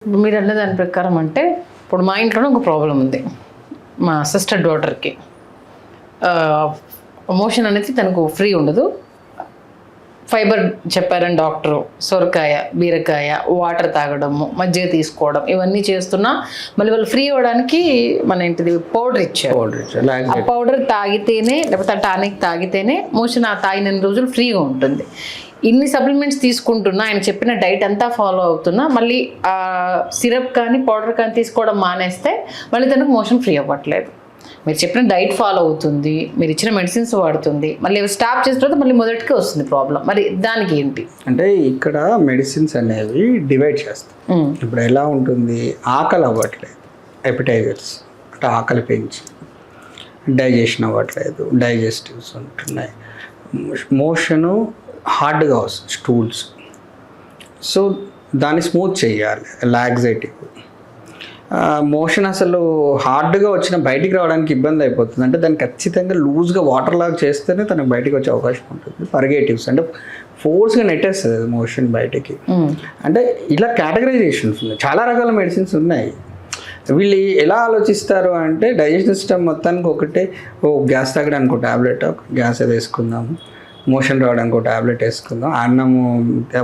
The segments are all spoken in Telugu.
మీరు అన్న దాని ప్రకారం అంటే ఇప్పుడు మా ఇంట్లోనే ఒక ప్రాబ్లం ఉంది. మా సిస్టర్ డాటర్కి మోషన్ అనేది తనకు ఫ్రీ ఉండదు. ఫైబర్ చెప్పారని డాక్టరు, సొరకాయ, బీరకాయ, వాటర్ తాగడము, మజ్జిగ తీసుకోవడం ఇవన్నీ చేస్తున్నా మళ్ళీ వాళ్ళు ఫ్రీ అవ్వడానికి మన ఇంటిది పౌడర్ ఇచ్చారు. ఆ పౌడర్ తాగితేనే లేకపోతే టానిక్ తాగితేనే మోషన్ ఆ తాగిన రోజులు ఫ్రీగా ఉంటుంది. ఇన్ని సప్లిమెంట్స్ తీసుకుంటున్నా, ఆయన చెప్పిన డైట్ అంతా ఫాలో అవుతున్నా, మళ్ళీ సిరప్ కానీ పౌడర్ కానీ తీసుకోవడం మానేస్తే మళ్ళీ తనకు మోషన్ ఫ్రీ అవ్వట్లేదు. మీరు చెప్పిన డైట్ ఫాలో అవుతుంది, మీరు ఇచ్చిన మెడిసిన్స్ వాడుతుంది, మళ్ళీ స్టాప్ చేసిన తర్వాత మళ్ళీ మొదటికి వస్తుంది ప్రాబ్లం. మరి దానికి ఏంటి అంటే ఇక్కడ మెడిసిన్స్ అనేవి డివైడ్ చేస్తాం. ఇప్పుడు ఎలా ఉంటుంది, ఆకలి అవ్వట్లేదు, ఎపిటైజర్స్ అంటే ఆకలి పెంచి, డైజెషన్ అవ్వట్లేదు, డైజెస్టివ్స్ ఉంటున్నాయి, మోషను హార్డ్గా వస్తుంది, స్టూల్స్, సో దాన్ని స్మూత్ చేయాలి, లాక్సేటివ్. మోషన్ అసలు హార్డ్గా వచ్చిన బయటికి రావడానికి ఇబ్బంది అయిపోతుంది, అంటే దాన్ని ఖచ్చితంగా లూజ్గా వాటర్ లాగా చేస్తేనే తనకు బయటికి వచ్చే అవకాశం ఉంటుంది. పర్గేటివ్స్ అంటే ఫోర్స్గా నెట్టేస్తుంది అది మోషన్ బయటికి. అంటే ఇలా కేటగరైజేషన్స్ ఉన్నాయి, చాలా రకాల మెడిసిన్స్ ఉన్నాయి. వీళ్ళు ఎలా ఆలోచిస్తారు అంటే డైజెషన్ సిస్టమ్ మొత్తానికి ఒకటే, గ్యాస్ తగ్గడానికి ఒక ట్యాబ్లెట్, గ్యాస్ అది వేసుకుందాము, మోషన్ రావడానికి ఒక ట్యాబ్లెట్ వేసుకుందాం, అన్నము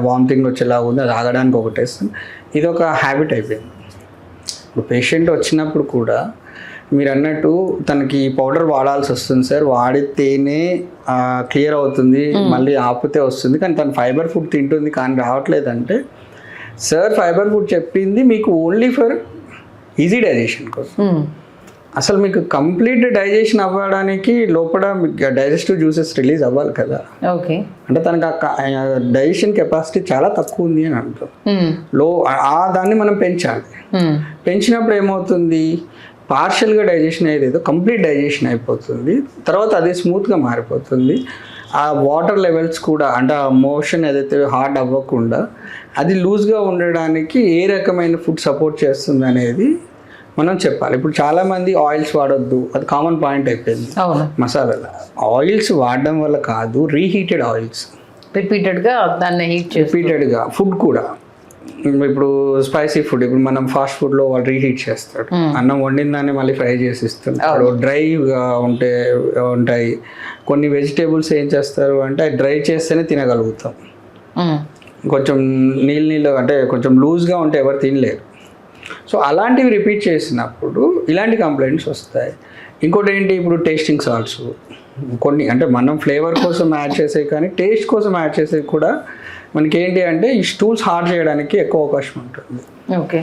వామిటింగ్ వచ్చేలా ఉంది అది ఆగడానికి ఒకటి వేస్తాం. ఇది ఒక హ్యాబిట్ అయిపోయింది. ఇప్పుడు పేషెంట్ వచ్చినప్పుడు కూడా మీరు అన్నట్టు తనకి పౌడర్ వాడాల్సి వస్తుంది సార్, వాడితేనే క్లియర్ అవుతుంది, మళ్ళీ ఆపితే వస్తుంది, కానీ తను ఫైబర్ ఫుడ్ తింటుంది కానీ రావట్లేదంటే, సార్ ఫైబర్ ఫుడ్ చెప్పింది మీకు ఓన్లీ ఫర్ ఈజీ డైజెషన్ కోసం. అసలు మీకు కంప్లీట్ డైజెషన్ అవ్వడానికి లోపల డైజెస్టివ్ జ్యూసెస్ రిలీజ్ అవ్వాలి కదా. ఓకే, అంటే తనకు డైజెషన్ కెపాసిటీ చాలా తక్కువ ఉంది అని అంటాం. దాన్ని మనం పెంచాలి. పెంచినప్పుడు ఏమవుతుంది, పార్షియల్గా డైజెషన్ అయ్యేది కంప్లీట్ డైజెషన్ అయిపోతుంది, తర్వాత అది స్మూత్గా మారిపోతుంది. ఆ వాటర్ లెవెల్స్ కూడా అంటే ఆ మోషన్ ఏదైతే హార్డ్ అవ్వకుండా అది లూజ్గా ఉండడానికి ఏ రకమైన ఫుడ్ సపోర్ట్ చేస్తుంది అనేది మనం చెప్పాలి. ఇప్పుడు చాలామంది ఆయిల్స్ వాడొద్దు, అది కామన్ పాయింట్ అయిపోయింది. మసాలాలు ఆయిల్స్ వాడడం వల్ల కాదు, రీహీటెడ్ ఆయిల్స్ రిపీటెడ్గా దాన్ని రిపీటెడ్గా ఫుడ్ కూడా. ఇప్పుడు స్పైసీ ఫుడ్, ఇప్పుడు మనం ఫాస్ట్ ఫుడ్లో వాళ్ళు రీహీట్ చేస్తాడు, అన్నం వండిన దాన్ని మళ్ళీ ఫ్రై చేసి ఇస్తున్నారు, డ్రైగా ఉంటాయి. కొన్ని వెజిటేబుల్స్ ఏం చేస్తారు అంటే డ్రై చేస్తేనే తినగలుగుతాం, కొంచెం నీళ్ళు అంటే కొంచెం లూజ్గా ఉంటే ఎవరు తినలేరు. సో అలాంటివి రిపీట్ చేసినప్పుడు ఇలాంటి కంప్లైంట్స్ వస్తాయి. ఇంకోటి ఏంటి, ఇప్పుడు టేస్టింగ్ సాల్ట్స్ కొన్ని అంటే మనం ఫ్లేవర్ కోసం యాడ్ చేసేవి కానీ టేస్ట్ కోసం యాడ్ చేసేవి కూడా మనకి ఏంటి అంటే ఈ స్టూల్స్ హార్డ్ చేయడానికి ఎక్కువ అవకాశం ఉంటుంది. ఓకే,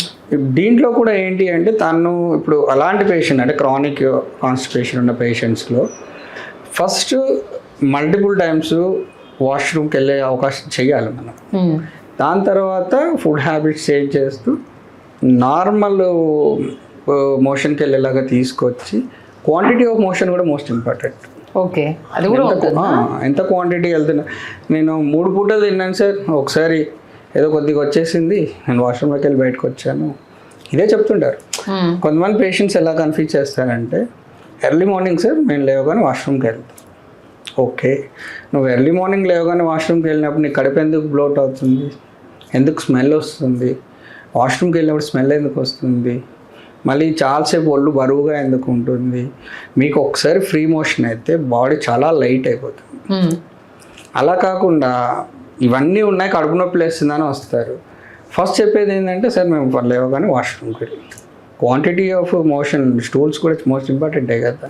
దీంట్లో కూడా ఏంటి అంటే తను ఇప్పుడు అలాంటి పేషెంట్ అంటే క్రానిక్ కాన్స్టిపేషన్ ఉన్న పేషెంట్స్లో ఫస్ట్ మల్టిపుల్ టైమ్స్ వాష్రూమ్కి వెళ్ళే అవకాశం చేయాలి మనం. దాని తర్వాత ఫుడ్ హ్యాబిట్స్ చేంజ్ చేస్తూ నార్మల్ మోషన్కి వెళ్ళేలాగా తీసుకొచ్చి క్వాంటిటీ ఆఫ్ మోషన్ కూడా మోస్ట్ ఇంపార్టెంట్. ఓకే, అది కూడా ఎంత క్వాంటిటీ వెళ్తున్నా, నేను 3 పూటలు తిన్నాను సార్, ఒకసారి ఏదో కొద్దిగా వచ్చేసింది, నేను వాష్రూమ్లోకి వెళ్ళి బయటకు వచ్చాను, ఇదే చెప్తుంటారు. కొంతమంది పేషెంట్స్ ఎలా కన్ఫ్యూజ్ చేస్తారంటే ఎర్లీ మార్నింగ్ సార్ మేము లేవగానే వాష్రూమ్కి వెళ్తాం. ఓకే, నువ్వు ఎర్లీ మార్నింగ్ లేవగానే వాష్రూమ్కి వెళ్ళినప్పుడు నీ కడుపు ఎందుకు బ్లోట్ అవుతుంది, ఎందుకు స్మెల్ వస్తుంది, వాష్రూమ్కి వెళ్ళినప్పుడు స్మెల్ ఎందుకు వస్తుంది, మళ్ళీ చాలాసేపు ఒళ్ళు బరువుగా ఎందుకు ఉంటుంది, మీకు ఒకసారి ఫ్రీ మోషన్ అయితే బాడీ చాలా లైట్ అయిపోతుంది. అలా కాకుండా ఇవన్నీ ఉన్నాయి కడుపు నొప్పి లేస్తుందని వస్తారు. ఫస్ట్ చెప్పేది ఏంటంటే సార్ మేము లేవగానే వాష్రూమ్కి వెళ్ళి, క్వాంటిటీ ఆఫ్ మోషన్ స్టూల్స్ కూడా మోస్ట్ ఇంపార్టెంటే కదా.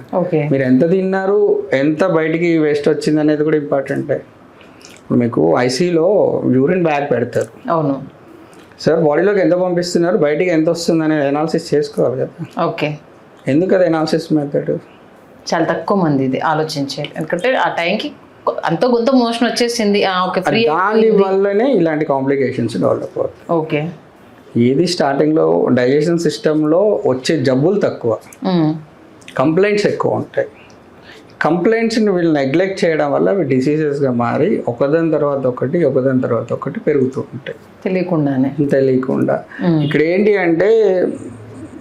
మీరు ఎంత తిన్నారు, ఎంత బయటికి వేస్ట్ వచ్చింది అనేది కూడా ఇంపార్టెంటే. ఇప్పుడు మీకు ఐసీలో యూరిన్ బ్యాగ్ పెడతారు, అవును సార్, బాడీలోకి ఎంత పంపిస్తున్నారు, బయటికి ఎంత వస్తుంది అనేది అనాలిసిస్ చేసుకోవాలి కదా. ఓకే, ఎందుకు అది అనాలిసిస్ మెథడ్ చాలా తక్కువ మంది ఇది ఆలోచించారు, ఎందుకంటే ఆ టైంకి అంత కొంత మోషన్ వచ్చేసింది. దాని వల్లనే ఇలాంటి కాంప్లికేషన్స్ డెవలప్ అవుతాయి. ఓకే, ఏది స్టార్టింగ్లో డైజెషన్ సిస్టంలో వచ్చే జబ్బులు తక్కువ, కంప్లైంట్స్ ఎక్కువ ఉంటాయి. కంప్లైంట్స్ని వీళ్ళు నెగ్లెక్ట్ చేయడం వల్ల అవి డిసీజెస్గా మారి ఒకదాని తర్వాత ఒకటి పెరుగుతూ ఉంటాయి తెలియకుండా. ఇక్కడ ఏంటి అంటే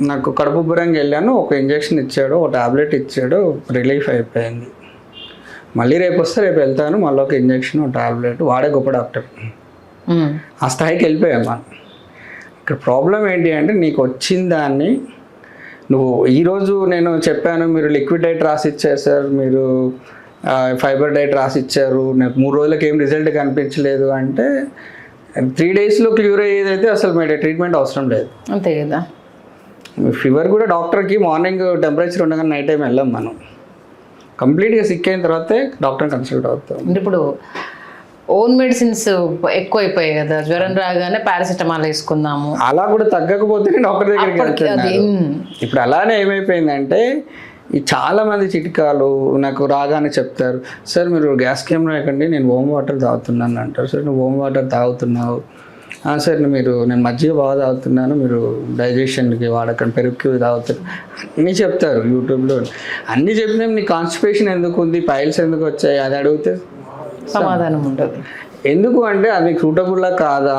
నాకు కడుపు ఉబ్బరంగా వెళ్ళాను, ఒక ఇంజెక్షన్ ఇచ్చాడు, ఒక టాబ్లెట్ ఇచ్చాడు, రిలీఫ్ అయిపోయింది, మళ్ళీ రేపు వస్తే రేపు వెళ్తాను, మళ్ళీ ఒక ఇంజెక్షన్, ఒక టాబ్లెట్, వాడే గొప్ప డాక్టర్, ఆ స్థాయికి వెళ్ళిపోయాం మనం. ఇక్కడ ప్రాబ్లం ఏంటి అంటే నీకు వచ్చిన దాన్ని నువ్వు ఈరోజు నేను చెప్పాను మీరు లిక్విడ్ డైట్ రాసి ఇచ్చారు సార్, మీరు ఫైబర్ డైట్ రాసి ఇచ్చారు, నాకు 3 రోజులకి ఏం రిజల్ట్ కనిపించలేదు అంటే 3 డేస్లో క్యూర్ అయ్యేదైతే అసలు మీ ట్రీట్మెంట్ అవసరం లేదు. అంతే కదా. ఫీవర్ కూడా డాక్టర్కి మార్నింగ్ టెంపరేచర్ ఉండగానే నైట్ టైం వెళ్ళాం మనం, కంప్లీట్గా సిక్ అయిన తర్వాతే డాక్టర్ని కన్సల్ట్ అవుతాం. అంటే ఇప్పుడు ఓన్ మెడిసిన్స్ ఎక్కువ అయిపోయాయి కదా, జ్వరం రాగానే పారాసిటమాల్ వేసుకుందాము, అలా కూడా తగ్గకపోతే డాక్టర్ దగ్గరికి వెళ్తున్నారు. ఇప్పుడు అలానే ఏమైపోయిందంటే ఈ చాలా మంది చిట్కాలు నాకు రాగానే చెప్తారు, సార్ మీరు గ్యాస్ కేమ్ రాకండి నేను వామ్ వాటర్ తాగుతున్నాను అంటారు. సార్ నువ్వు వామ్ వాటర్ తాగుతున్నావు, సార్ నేను మజ్జిగ బాగా తాగుతున్నాను, మీరు డైజెషన్కి వాడకండి, పెరుగుకి తాగుతారు, అన్నీ చెప్తారు యూట్యూబ్లో. అన్నీ చెప్పినా నీ కాన్స్టిపేషన్ ఎందుకు ఉంది, పైల్స్ ఎందుకు వచ్చాయి అది అడిగితే సమాధానం ఉంటుంది. ఎందుకు అంటే అది సూటబుల్లా కాదా,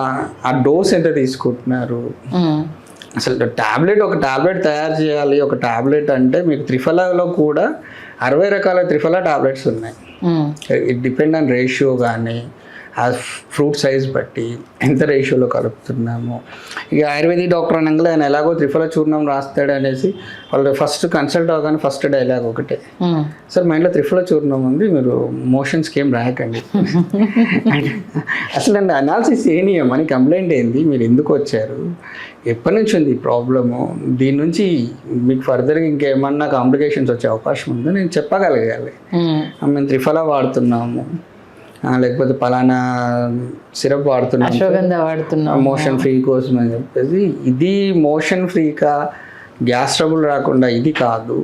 ఆ డోస్ ఎంత తీసుకుంటున్నారు, అసలు ఒక టాబ్లెట్ తయారు చేయాలి. ఒక టాబ్లెట్ అంటే మీకు త్రిఫలాలో కూడా 60 రకాల త్రిఫలా టాబ్లెట్స్ ఉన్నాయి. ఇట్ డిపెండ్ ఆన్ రేషియో కానీ ఆ ఫ్రూట్ సైజ్ బట్టి ఎంత రేషియోలో కలుపుతున్నాము. ఇక ఆయుర్వేదిక్ డాక్టర్ అనగా ఆయన ఎలాగో త్రిఫల చూర్ణం రాస్తాడు అనేసి వాళ్ళు ఫస్ట్ కన్సల్ట్ అవ్వగానే ఫస్ట్ డైలాగ్ ఒకటే, సార్ మా ఇంట్లో త్రిఫల చూర్ణం ఉంది, మీరు మోషన్స్కి ఏం రాయకండి. అసలు అండి అనాలిసిస్ ఏనియమని కంప్లైంట్ ఏంది, మీరు ఎందుకు వచ్చారు, ఎప్పటి నుంచి ఉంది ఈ ప్రాబ్లము, దీని నుంచి మీకు ఫర్దర్గా ఇంకేమన్నా కాంప్లికేషన్స్ వచ్చే అవకాశం ఉందో నేను చెప్పగలగాలి. మేము త్రిఫల వాడుతున్నాము, లేకపోతే పలానా సిరప్ వాడుతున్నాం మోషన్ ఫ్రీ కోసం అని చెప్పేసి. ఇది మోషన్ ఫ్రీకా, గ్యాస్ ట్రబుల్ రాకుండా ఇది కాదు,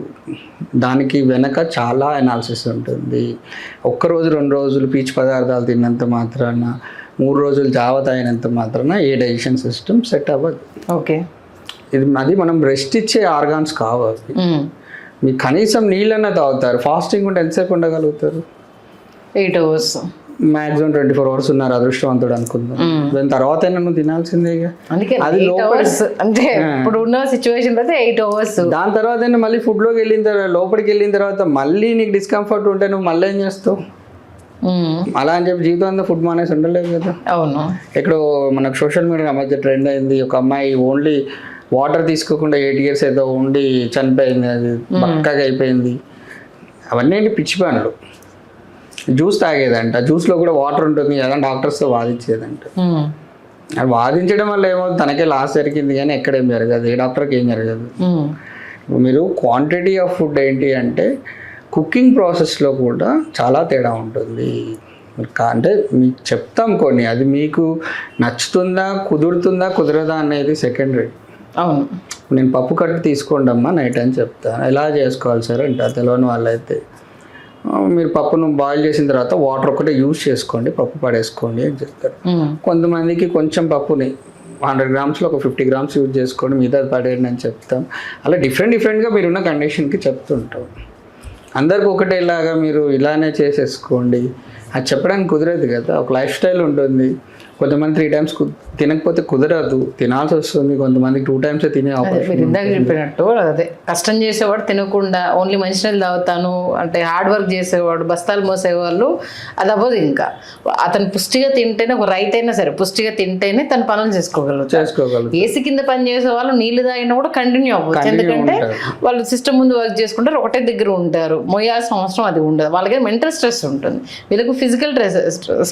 దానికి వెనక చాలా అనాలిసిస్ ఉంటుంది. 1 రోజు 2 రోజులు పీచు పదార్థాలు తిన్నంత మాత్రాన, 3 రోజులు జావ తాగినంత మాత్రాన ఏ డైజెషన్ సిస్టమ్ సెట్ అవ్వదు. ఓకే, అది మనం రెస్ట్ ఇచ్చే ఆర్గాన్స్ కావాలి. మీకు కనీసం నీళ్ళన్నా తాగుతారు, ఫాస్టింగ్ ఉంటే ఎంతసేపు ఉండగలుగుతారు? 8 hours, మాక్సిమం 24 hours ఉన్నారు అదృష్టవంతుడు అనుకుందాం. దాని తర్వాత నువ్వు తినాల్సిందే. అది అంటే ఇప్పుడు ఉన్న సిచ్యువేషన్ అయితే 8 hours. దాని తర్వాత మళ్ళీ ఫుడ్లోకి వెళ్ళిన తర్వాత లోపలికి వెళ్ళిన తర్వాత మళ్ళీ నీకు డిస్కంఫర్ట్ ఉంటే నువ్వు మళ్ళీ ఏం చేస్తావు? అలా అని చెప్పి జీవితం అంతా ఫుడ్ మానేసి ఉండలేదు కదా. అవును, ఎక్కడో మనకు సోషల్ మీడియా మధ్య ట్రెండ్ అయింది, ఒక అమ్మాయి ఓన్లీ వాటర్ తీసుకోకుండా 8 years ఏదో ఉండి చనిపోయింది, అది బక్కగా అయిపోయింది. అవన్నీ ఏంటి పిచ్చి పనులు. జ్యూస్ తాగేదంట, జ్యూస్లో కూడా వాటర్ ఉంటుంది కదా, డాక్టర్స్తో వాదించేదంట. అది వాదించడం వల్ల ఏమవుతుంది, తనకే లాస్ జరిగింది కానీ ఎక్కడేం జరగదు, ఏ డాక్టర్కి ఏం జరగదు. మీరు క్వాంటిటీ ఆఫ్ ఫుడ్ ఏంటి అంటే కుకింగ్ ప్రాసెస్లో కూడా చాలా తేడా ఉంటుంది. అంటే మీకు చెప్తాం కొన్ని, అది మీకు నచ్చుతుందా కుదరదా అనేది సెకండరీ. అవును, నేను పప్పు కట్టు తీసుకోండి అమ్మా నైట్ అని చెప్తాను, ఎలా చేసుకోవాలి సార్ అంటే తెలియని వాళ్ళైతే మీరు పప్పును బాయిల్ చేసిన తర్వాత వాటర్ ఒకటే యూజ్ చేసుకోండి, పప్పు పడేసుకోండి అని చెప్తారు. కొంతమందికి కొంచెం పప్పుని 100 grams ఒక 50 grams యూజ్ చేసుకోండి, మిగతా పడేయండి అని చెప్తాం. అలా డిఫరెంట్గా మీరున్న కండిషన్కి చెప్తుంటాం. అందరికి ఒకటేలాగా మీరు ఇలానే చేసేసుకోండి అది చెప్పడానికి కుదరదు కదా. ఒక లైఫ్ స్టైల్ ఉంటుంది, కొంతమంది 3 times తినకపోతే కుదరదు, తినాల్సి వస్తుంది. కొంతమందికి 2 times తినే మీరు ఇందాక చెప్పినట్టు అదే కష్టం చేసేవాడు తినకుండా ఓన్లీ మంచినీళ్ళు తాగుతాను అంటే హార్డ్ వర్క్ చేసేవాడు, బస్తాలు మోసేవాళ్ళు అది అవ్వదు. ఇంకా అతను పుష్టిగా తింటేనే, ఒక రైతు అయినా సరే పుష్టిగా తింటేనే తన పనులు చేసుకోగలరు. ఏసీ కింద పని చేసే వాళ్ళు నీళ్లు తాగినా కూడా కంటిన్యూ అవ్వచ్చు, ఎందుకంటే వాళ్ళు సిస్టమ్ ముందు వర్క్ చేసుకుంటారు, ఒకటే దగ్గర ఉంటారు, మోయాల్సిన అవసరం అది ఉండదు. వాళ్ళకి మెంటల్ స్ట్రెస్ ఉంటుంది, వీళ్ళకు ఫిజికల్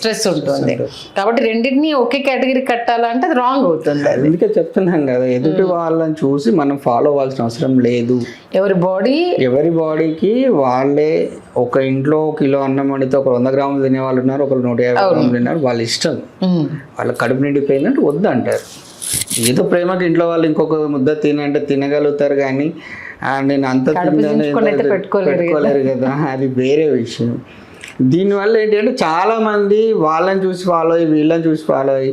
స్ట్రెస్ ఉంటుంది. కాబట్టి రెండింటినీ ఒకే కేటగిరీ కట్టాలంటే అది రాంగ్ అవుతుంది. అందుకే చెప్తున్నాం కదా, ఎదుటి వాళ్ళని చూసి మనం ఫాలో అవ్వాల్సిన అవసరం లేదు. ఎవరి బాడీకి వాళ్ళే. ఒక ఇంట్లో 1 kilo అన్నం వండితే ఒక 100 grams తినే వాళ్ళు ఉన్నారు, ఒకరు 150 grams తిన్నారు, వాళ్ళ ఇష్టం. వాళ్ళ కడుపు నిండిపోయిందంటే వద్దు అంటారు. ఏదో ప్రేమకి ఇంట్లో వాళ్ళు ఇంకొక ముద్ద తినంటే తినగలుగుతారు, కానీ నేను అంత పెట్టుకోలేరు కదా, అది వేరే విషయం. దీనివల్ల ఏంటంటే చాలామంది వాళ్ళని చూసి ఫాలో అయ్యి వీళ్ళని చూసి ఫాలో అయ్యి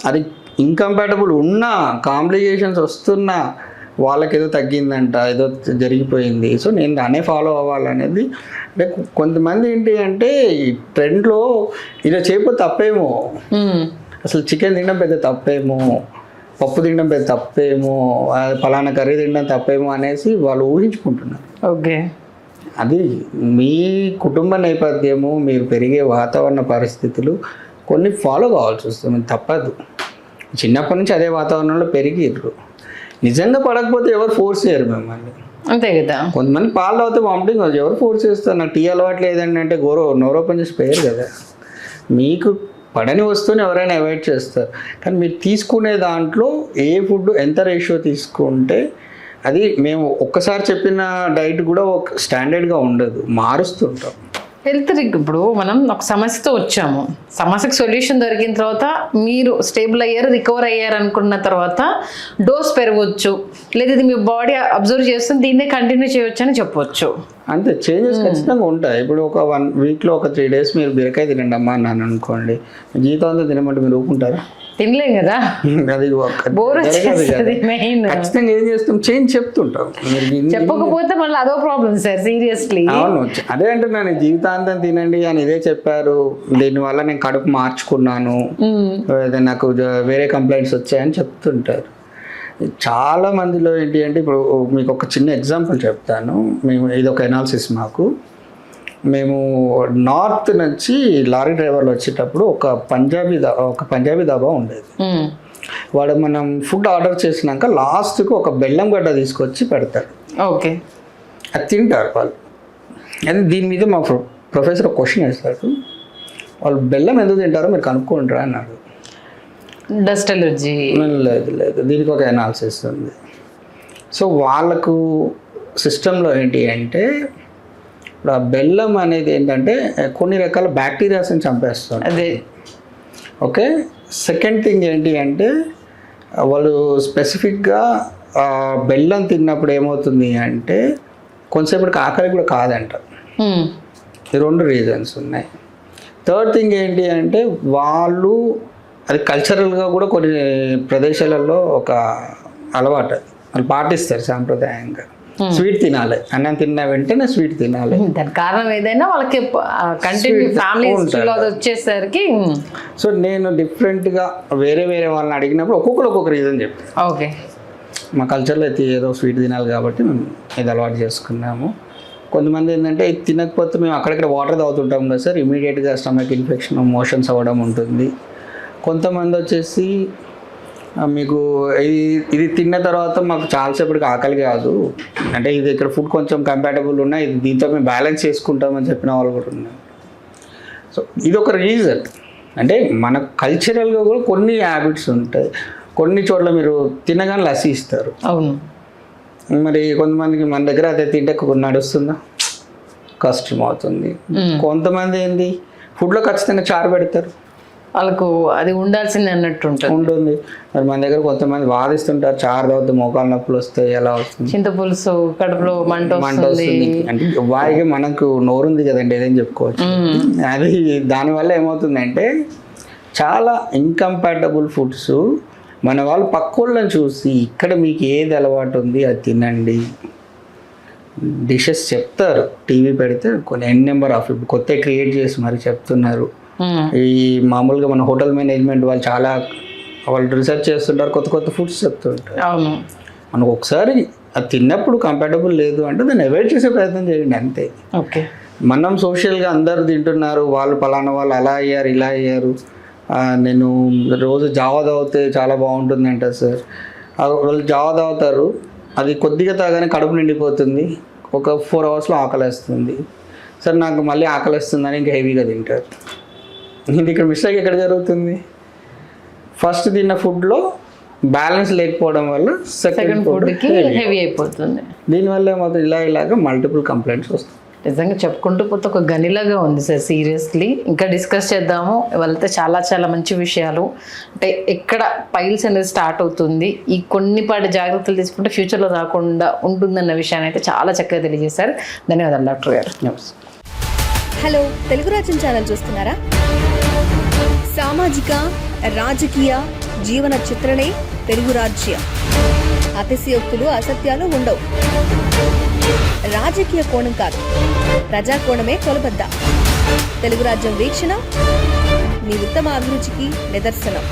అది ఇంకంపాటబుల్ ఉన్నా, కాంప్లికేషన్స్ వస్తున్నా వాళ్ళకి ఏదో తగ్గిందంట, ఏదో జరిగిపోయింది, సో నేను దాన్నే ఫాలో అవ్వాలనేది. అంటే కొంతమంది ఏంటి అంటే ఈ ట్రెండ్లో ఇలా చేయకపోతే తప్పేమో, అసలు చికెన్ తినడం పెద్ద తప్పేమో, పప్పు తినడం పెద్ద తప్పేమో, ఫలానా కర్రీ తినడం తప్పేమో అనేసి వాళ్ళు ఊహించుకుంటున్నారు. ఓకే, అది మీ కుటుంబ నేపథ్యము, మీరు పెరిగే వాతావరణ పరిస్థితులు కొన్ని ఫాలో కావాల్సి వస్తుంది, తప్పదు. చిన్నప్పటి నుంచి అదే వాతావరణంలో పెరిగిర్రు. నిజంగా పడకపోతే ఎవరు ఫోర్స్ చేయరు మిమ్మల్ని. అంతే కదా. కొంతమంది పాలు తాగితే వామిటింగ్ అవుతుంది, ఎవరు ఫోర్స్ చేస్తారు. నాకు టీ అలవాటు లేదండి అంటే నోరు ఓపెన్ చేసి పోయారు కదా. మీకు పడని వస్తువుని ఎవరైనా అవాయిడ్ చేస్తారు, కానీ మీరు తీసుకునే దాంట్లో ఏ ఫుడ్ ఎంత రేషియో తీసుకుంటే అది మేము ఒక్కసారి చెప్పిన డైట్ కూడా ఒక స్టాండర్డ్గా ఉండదు, మారుస్తుంటాం. హెల్త్ ఇప్పుడు మనం ఒక సమస్యతో వచ్చాము, సమస్యకు సొల్యూషన్ దొరికిన తర్వాత మీరు స్టేబుల్ అయ్యారు, రికవర్ అయ్యారు అనుకున్న తర్వాత డోస్ పెరగవచ్చు, లేదా ఇది మీ బాడీ అబ్జర్వ్ చేస్తుంది దీన్నే కంటిన్యూ చేయవచ్చు అని చెప్పవచ్చు. అంతే, చేంజెస్ ఖచ్చితంగా ఉంటాయి. ఇప్పుడు ఒక 1 వీక్లో ఒక 3 days మీరు బీరకాయ తినండి అమ్మా అన్నాను అనుకోండి, జీవితం అంతా తినమంటే మీరు ఊరుకుంటారా? తినలేం కదా, అది బోర్ వచ్చేస్తుంది. మెయిన్ ఖచ్చితంగా ఏం చేస్తాం, చేంజ్ చెప్తుంటాం. చెప్పకపోతే మళ్ళీ అదో ప్రాబ్లం సార్, సీరియస్లీ. అవును, అదే అంటున్నాను, జీవితాంతం తినండి అని ఇదే చెప్పారు, దీనివల్ల నేను కడుపు మార్చుకున్నాను, నాకు వేరే కంప్లైంట్స్ వచ్చాయని చెప్తుంటారు. చాలా మందిలో ఏంటి అంటే, ఇప్పుడు మీకు ఒక చిన్న ఎగ్జాంపుల్ చెప్తాను. ఇది ఒక ఎనాలిసిస్ మేము నార్త్ నుంచి లారీ డ్రైవర్లు వచ్చేటప్పుడు ఒక పంజాబీ దాబా ఉండేది. వాడు మనం ఫుడ్ ఆర్డర్ చేసినాక లాస్ట్కి ఒక బెల్లం గడ్డ తీసుకొచ్చి పెడతాడు. ఓకే, అది తింటారు వాళ్ళు. అది దీని మీద మా ప్రొఫెసర్ క్వశ్చన్ వేస్తాడు, వాళ్ళు బెల్లం ఎందుకు తింటారో మీరు కనుక్కుంటారా అన్నాడు. Dust allergy? లేదు, దీనికి ఒక ఎనాలిసిస్ ఉంది. సో వాళ్ళకు సిస్టంలో ఏంటి అంటే, ఇప్పుడు ఆ బెల్లం అనేది ఏంటంటే కొన్ని రకాల బ్యాక్టీరియాస్ని చంపేస్తుంది. అదే. ఓకే, సెకండ్ థింగ్ ఏంటి అంటే, వాళ్ళు స్పెసిఫిక్గా బెల్లం తిన్నప్పుడు ఏమవుతుంది అంటే కొంతసేపటికి ఆకలి కూడా కాదంట. ఈ 2 రీజన్స్ ఉన్నాయి. థర్డ్ థింగ్ ఏంటి అంటే, వాళ్ళు అది కల్చరల్గా కూడా కొన్ని ప్రదేశాలలో ఒక అలవాటు, వాళ్ళు పాటిస్తారు సాంప్రదాయంగా. స్వీట్ తినాలి, అన్నం తిన్న వెంటనే స్వీట్ తినాలి. దాని కారణం ఏదైనా వాళ్ళకి కంటిన్యూ ఫ్యామిలీ వచ్చేసరికి. సో నేను డిఫరెంట్గా వేరే వాళ్ళని అడిగినప్పుడు ఒక్కొక్కరు ఒక్కొక్క రీజన్ చెప్తాను. ఓకే, మా కల్చర్లో అయితే ఏదో స్వీట్ తినాలి కాబట్టి మేము ఇది అలవాటు చేసుకున్నాము. కొంతమంది ఏంటంటే ఇది తినకపోతే మేము అక్కడక్కడ వాటర్ తాగుతుంటాం కదా సార్, ఇమీడియట్గా స్టమక్ ఇన్ఫెక్షన్, మోషన్స్ అవ్వడం ఉంటుంది. కొంతమంది వచ్చేసి మీకు ఇది తిన్న తర్వాత మాకు చాలాసేపటికి ఆకలి కాదు, అంటే ఇది ఇక్కడ ఫుడ్ కొంచెం కంపాటబుల్ ఉన్నాయి, ఇది దీంతో మేము బ్యాలెన్స్ చేసుకుంటామని చెప్పిన వాళ్ళు కూడా ఉన్నారు. సో ఇది ఒక రీజన్. అంటే మన కల్చరల్గా కూడా కొన్ని హ్యాబిట్స్ ఉంటాయి. కొన్ని చోట్ల మీరు తినగానే లస్సీ ఇస్తారు. అవును, మరి కొంతమందికి మన దగ్గర అదే తింటే నడుస్తుందా, కష్టం అవుతుంది. కొంతమంది ఏంది ఫుడ్లో ఖచ్చితంగా చారు పెడతారు, వాళ్ళకు అది ఉండాల్సింది అన్నట్టు ఉంటుంది. మరి మన దగ్గర కొంతమంది వాదిస్తుంటారు, చారు తాగితే మోకాలు నొప్పులు వస్తాయి, ఎలా వస్తుంది, చింతపులుసు కడుపులో మంట వస్తుంది అంటే వాయిగా మనకు నోరుంది కదండి ఏదైనా చెప్పుకోవచ్చు. అది దానివల్ల ఏమవుతుందంటే చాలా ఇన్కంపాటబుల్ ఫుడ్స్ మన వాళ్ళు పక్కోళ్ళని చూసి ఇక్కడ మీకు ఏది అలవాటు ఉంది అది తినండి డిషెస్ చెప్తారు. టీవీ పెడితే కొన్ని నెంబర్ ఆఫ్ కొత్త క్రియేట్ చేసి మరి చెప్తున్నారు. ఈ మామూలుగా మన హోటల్ మేనేజ్మెంట్ వాళ్ళు రీసెర్చ్ చేస్తుంటారు, కొత్త ఫుడ్స్ చెప్తుంటారు. మనకు ఒకసారి అది తిన్నప్పుడు కంఫర్టబుల్ లేదు అంటే దాన్ని అవాయిడ్ చేసే ప్రయత్నం చేయండి అంతే. ఓకే, మనం సోషల్గా అందరు తింటున్నారు, వాళ్ళు పలానా వాళ్ళు అలా అయ్యారు ఇలా అయ్యారు, నేను రోజు జావా తాగితే చాలా బాగుంటుంది అంటారు సార్. వాళ్ళు జావా తాగుతారు, అది కొద్దిగా తాగానే కడుపు నిండిపోతుంది, ఒక 4 hours ఆకలేస్తుంది సార్, నాకు మళ్ళీ ఆకలిస్తుందని ఇంకా హెవీగా తింటారు. ఇది ఇక్కడ మిస్టేక్ ఎక్కడ జరుగుతుంది, ఫస్ట్ తిన్న ఫుడ్లో బ్యాలెన్స్ లేకపోవడం వల్ల సెకండ్ ఫుడ్కి హెవీ అయిపోతుంది. దీనివల్ల ఏమవుతుంది, ఇలాగా మల్టిపుల్ కంప్లైంట్స్ వస్తాయి. నిజంగా చెప్పుకుంటూ పోతే ఒక గనిలాగా ఉంది సార్, సీరియస్లీ. ఇంకా డిస్కస్ చేద్దాము, వెళ్తే చాలా మంచి విషయాలు. అంటే ఎక్కడ పైల్స్ అనేది స్టార్ట్ అవుతుంది, ఈ కొన్నిపాటి జాగ్రత్తలు తీసుకుంటే ఫ్యూచర్లో రాకుండా ఉంటుందన్న విషయాన్ని అయితే చాలా చక్కగా తెలియజేశారు. ధన్యవాదాలు డాక్టర్ గారు. హలో, తెలుగు రాజ్యం ఛానల్ చూస్తున్నారా? సామాజిక రాజకీయ జీవన చిత్రణే తెలుగు రాజ్యం. అతిశయోక్తులు అసత్యాలు ఉండవు. రాజకీయ కోణం కాదు, ప్రజా కోణమే కొలబద్ద. తెలుగు రాజ్యం వీక్షణ మీ ఉత్తమ అభిరుచికి నిదర్శనం.